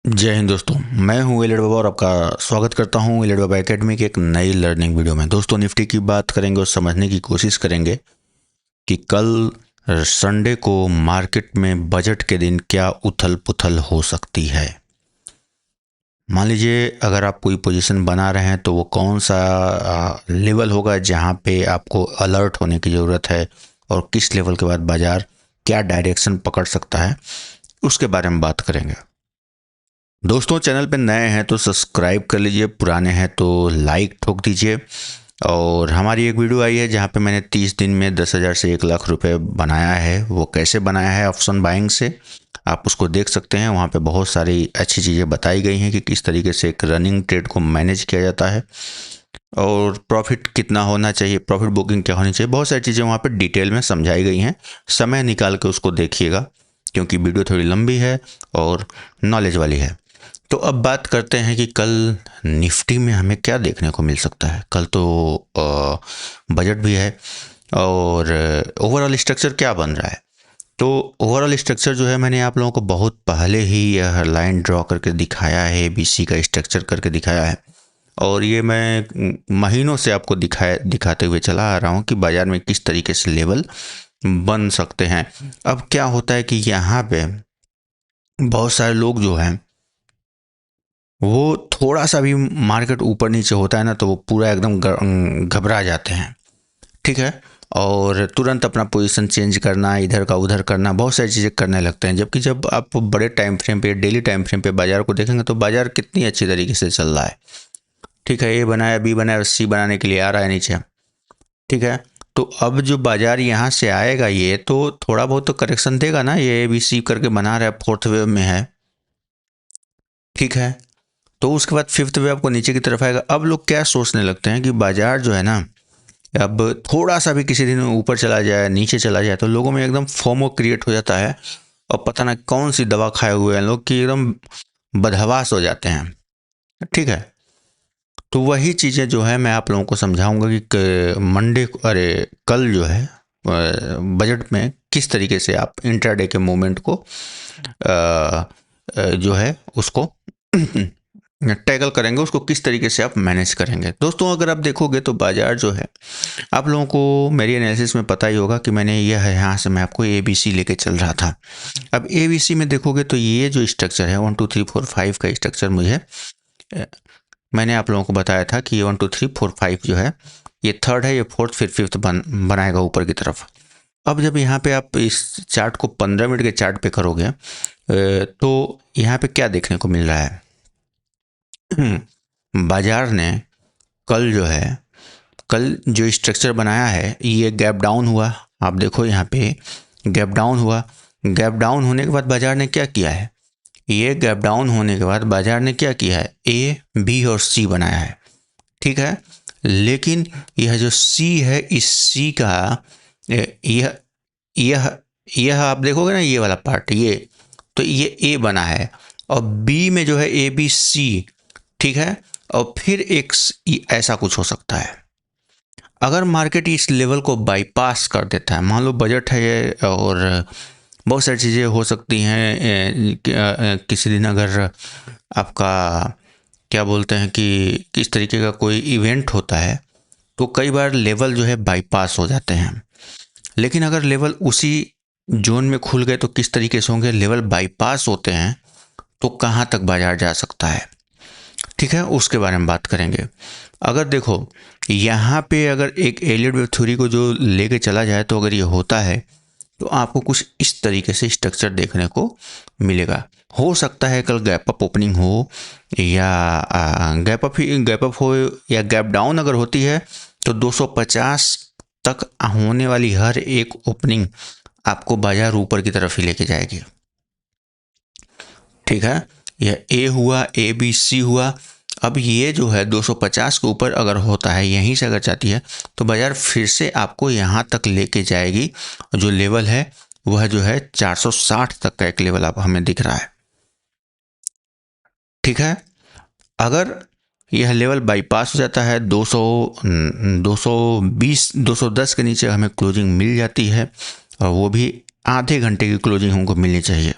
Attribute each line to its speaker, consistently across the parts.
Speaker 1: जय हिंद दोस्तों। मैं हूं एलिड बाबा और आपका स्वागत करता हूं एलिड बाबा एकेडमी के एक नई लर्निंग वीडियो में। दोस्तों, निफ्टी की बात करेंगे और समझने की कोशिश करेंगे कि कल संडे को मार्केट में बजट के दिन क्या उथल पुथल हो सकती है। मान लीजिए अगर आप कोई पोजीशन बना रहे हैं तो वो कौन सा लेवल होगा जहां पे आपको अलर्ट होने की ज़रूरत है और किस लेवल के बाद बाज़ार क्या डायरेक्शन पकड़ सकता है, उसके बारे में बात करेंगे। दोस्तों, चैनल पे नए हैं तो सब्सक्राइब कर लीजिए, पुराने हैं तो लाइक ठोक दीजिए। और हमारी एक वीडियो आई है जहाँ पे मैंने 30 दिन में 10,000 से 1 लाख रुपए बनाया है। वो कैसे बनाया है? ऑप्शन बाइंग से। आप उसको देख सकते हैं। वहाँ पे बहुत सारी अच्छी चीज़ें बताई गई हैं कि किस तरीके से एक रनिंग ट्रेड को मैनेज किया जाता है और प्रॉफिट कितना होना चाहिए, प्रॉफिट बुकिंग क्या होनी चाहिए। बहुत सारी चीज़ें वहाँ पे डिटेल में समझाई गई हैं। समय निकाल के उसको देखिएगा क्योंकि वीडियो थोड़ी लंबी है और नॉलेज वाली है। तो अब बात करते हैं कि कल निफ्टी में हमें क्या देखने को मिल सकता है। कल तो बजट भी है और ओवरऑल स्ट्रक्चर क्या बन रहा है। तो ओवरऑल स्ट्रक्चर जो है, मैंने आप लोगों को बहुत पहले ही यह लाइन ड्रॉ करके दिखाया है, एबीसी का स्ट्रक्चर करके दिखाया है। और ये मैं महीनों से आपको दिखाते हुए चला आ रहा हूँ कि बाज़ार में किस तरीके से लेवल बन सकते हैं। अब क्या होता है कि यहाँ पे बहुत सारे लोग जो हैं वो थोड़ा सा भी मार्केट ऊपर नीचे होता है ना तो वो पूरा एकदम घबरा जाते हैं। ठीक है। और तुरंत अपना पोजीशन चेंज करना, इधर का उधर करना, बहुत सारी चीज़ें करने लगते हैं। जबकि जब आप बड़े टाइम फ्रेम पे, डेली टाइम फ्रेम पे बाज़ार को देखेंगे तो बाज़ार कितनी अच्छी तरीके से चल रहा है। ठीक है, ए बनाया, बी बनाया, सी बनाने के लिए आ रहा है नीचे। ठीक है। तो अब जो बाज़ार यहाँ से आएगा ये तो थोड़ा बहुत तो करेक्शन देगा ना। ये ए बी सी करके बना रहा है, फोर्थ वेव में है। ठीक है। तो उसके बाद फिफ्थ वेव को नीचे की तरफ आएगा। अब लोग क्या सोचने लगते हैं कि बाजार जो है ना, अब थोड़ा सा भी किसी दिन ऊपर चला जाए, नीचे चला जाए तो लोगों में एकदम फोमो क्रिएट हो जाता है और पता ना कौन सी दवा खाए हुए हैं लोग कि एकदम बदहवास हो जाते हैं। ठीक है। तो वही चीज़ें जो है मैं आप लोगों को समझाऊंगा कि मंडे को, अरे कल जो है बजट में किस तरीके से आप इंट्राडे के मूवमेंट को जो है उसको टैकल करेंगे, उसको किस तरीके से आप मैनेज करेंगे। दोस्तों, अगर आप देखोगे तो बाजार जो है, आप लोगों को मेरी एनालिसिस में पता ही होगा कि मैंने यह है, यहाँ से मैं आपको ए बी सी लेके चल रहा था। अब ए बी सी में देखोगे तो ये जो स्ट्रक्चर है 1 2 3 4 5 का स्ट्रक्चर, मुझे मैंने आप लोगों को बताया था कि ये 1 2 3 4 5 जो है ये थर्ड है, ये फोर्थ, फिर फिफ्थ बनाएगा ऊपर की तरफ। अब जब यहाँ पे आप इस चार्ट को 15 मिनट के चार्ट पे करोगे तो यहाँ पे क्या देखने को मिल रहा है। बाजार ने कल जो है, कल जो स्ट्रक्चर बनाया है, ये गैप डाउन हुआ। आप देखो यहाँ पे गैप डाउन हुआ। गैप डाउन होने के बाद बाजार ने क्या किया है, ये गैप डाउन होने के बाद बाजार ने क्या किया है, ए बी और सी बनाया है। ठीक है। लेकिन यह जो सी है, इस सी का यह यह यह आप देखोगे ना, ये वाला पार्ट, ये तो ये ए बना है और बी में जो है ए बी सी। ठीक है। और फिर एक ऐसा कुछ हो सकता है अगर मार्केट इस लेवल को बाईपास कर देता है। मान लो बजट है ये और बहुत सारी चीज़ें हो सकती हैं। किसी दिन अगर आपका क्या बोलते हैं कि किस तरीके का कोई इवेंट होता है तो कई बार लेवल जो है बाईपास हो जाते हैं। लेकिन अगर लेवल उसी जोन में खुल गए तो किस तरीके से होंगे। लेवल बाईपास होते हैं तो कहाँ तक बाजार जा सकता है। ठीक है, उसके बारे में बात करेंगे। अगर देखो यहाँ पे अगर एक एलियट वेव थ्योरी को जो लेके चला जाए तो अगर ये होता है तो आपको कुछ इस तरीके से स्ट्रक्चर देखने को मिलेगा। हो सकता है कल गैप अप ओपनिंग हो या गैप अप हो या गैप डाउन अगर होती है तो 250 तक होने वाली हर एक ओपनिंग आपको बाजार ऊपर की तरफ ही लेके जाएगी। ठीक है। यह ए हुआ, ए बी सी हुआ। अब ये जो है 250 के ऊपर अगर होता है, यहीं से अगर जाती है तो बाजार फिर से आपको यहाँ तक लेके जाएगी। जो लेवल है वह जो है 460 तक का एक लेवल अब हमें दिख रहा है। ठीक है। अगर यह लेवल बाईपास हो जाता है 220 210 के नीचे हमें क्लोजिंग मिल जाती है और वो भी आधे घंटे की क्लोजिंग हमको मिलनी चाहिए।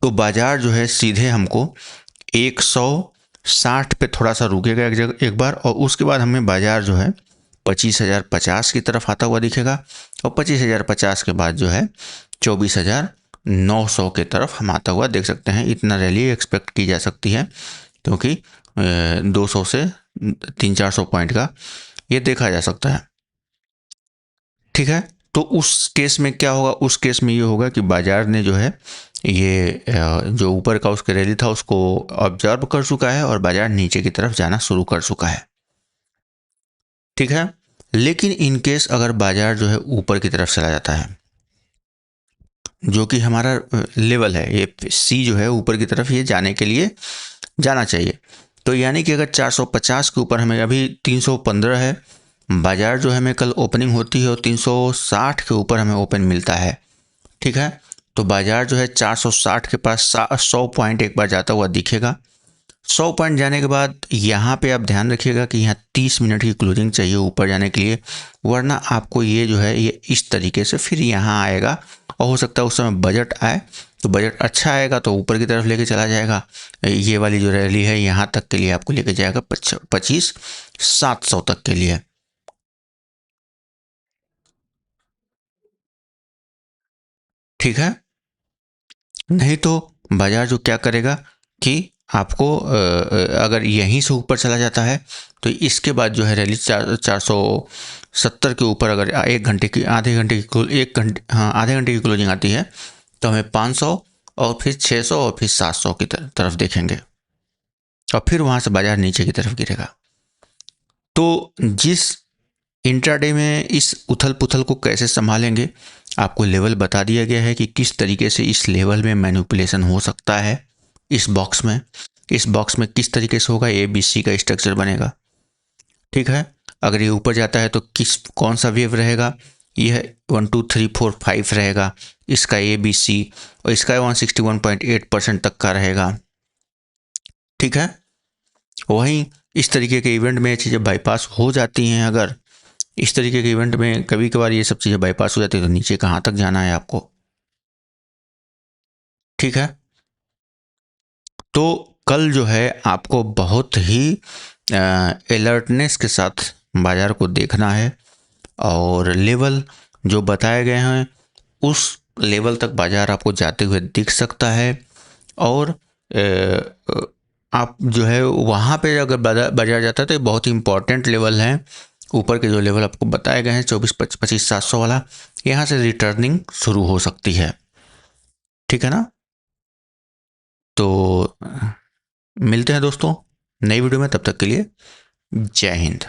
Speaker 1: तो बाजार जो है सीधे हमको 160 पे थोड़ा सा रुकेगा एक जगह एक बार, और उसके बाद हमें बाजार जो है 25,050 की तरफ आता हुआ दिखेगा, और 25,050 के बाद जो है 24,900 के तरफ हम आता हुआ देख सकते हैं। इतना रैली एक्सपेक्ट की जा सकती है, क्योंकि 200 से 300-400 पॉइंट का ये देखा जा सकता है। ठीक है, तो उस केस में क्या होगा? उस केस में ये होगा कि बाजार ने जो है ये जो ऊपर का उसका रैली था उसको ऑब्जर्व कर चुका है और बाजार नीचे की तरफ जाना शुरू कर चुका है। ठीक है, लेकिन इन केस अगर बाजार जो है ऊपर की तरफ चला जाता है, जो कि हमारा लेवल है, ये सी जो है ऊपर की तरफ ये जाने के लिए जाना चाहिए, तो यानी कि अगर 450 के ऊपर हमें, अभी 315 है, बाजार जो है हमें कल ओपनिंग होती है और 360 के ऊपर हमें ओपन मिलता है। ठीक है, तो बाजार जो है 460 के पास 100 पॉइंट एक बार जाता हुआ दिखेगा। 100 पॉइंट जाने के बाद यहाँ पे आप ध्यान रखिएगा कि यहाँ 30 मिनट की क्लोजिंग चाहिए ऊपर जाने के लिए, वरना आपको ये जो है ये इस तरीके से फिर यहाँ आएगा, और हो सकता है उस समय बजट आए, तो बजट अच्छा आएगा तो ऊपर की तरफ लेके चला जाएगा। ये वाली जो रैली है यहाँ तक के लिए आपको लेके जाएगा 25,700 तक के लिए। ठीक है, नहीं तो बाजार जो क्या करेगा कि आपको अगर यहीं से ऊपर चला जाता है तो इसके बाद जो है रैली 470 के ऊपर अगर एक घंटे की आधे घंटे की क्लोजिंग आती है तो हमें 500 और फिर 600 और फिर 700 की तरफ देखेंगे, और फिर वहाँ से बाजार नीचे की तरफ गिरेगा। तो जिस इंट्राडे में इस उथल पुथल को कैसे संभालेंगे, आपको लेवल बता दिया गया है कि किस तरीके से इस लेवल में मैनिपुलेशन हो सकता है। इस बॉक्स में किस तरीके से होगा, ABC का स्ट्रक्चर बनेगा। ठीक है, अगर ये ऊपर जाता है तो कौन सा वेव रहेगा, यह 1 2 3 4 5 रहेगा इसका ABC, और इसका 161.8% तक का रहेगा। ठीक है, वहीं इस तरीके के इवेंट में ये चीज़ें बाईपास हो जाती हैं। अगर इस तरीके के इवेंट में कभी कभार ये सब चीज़ें बाईपास हो जाती है तो नीचे कहाँ तक जाना है आपको। ठीक है, तो कल जो है आपको बहुत ही अलर्टनेस के साथ बाजार को देखना है, और लेवल जो बताए गए हैं उस लेवल तक बाजार आपको जाते हुए दिख सकता है, और आप जो है वहाँ पे अगर बाजार जाता है तो ये बहुत ही इंपॉर्टेंट लेवल है। ऊपर के जो लेवल आपको बताए गए हैं 25,700 वाला, यहाँ से रिटर्निंग शुरू हो सकती है। ठीक है ना, तो मिलते हैं दोस्तों नई वीडियो में, तब तक के लिए जय हिंद।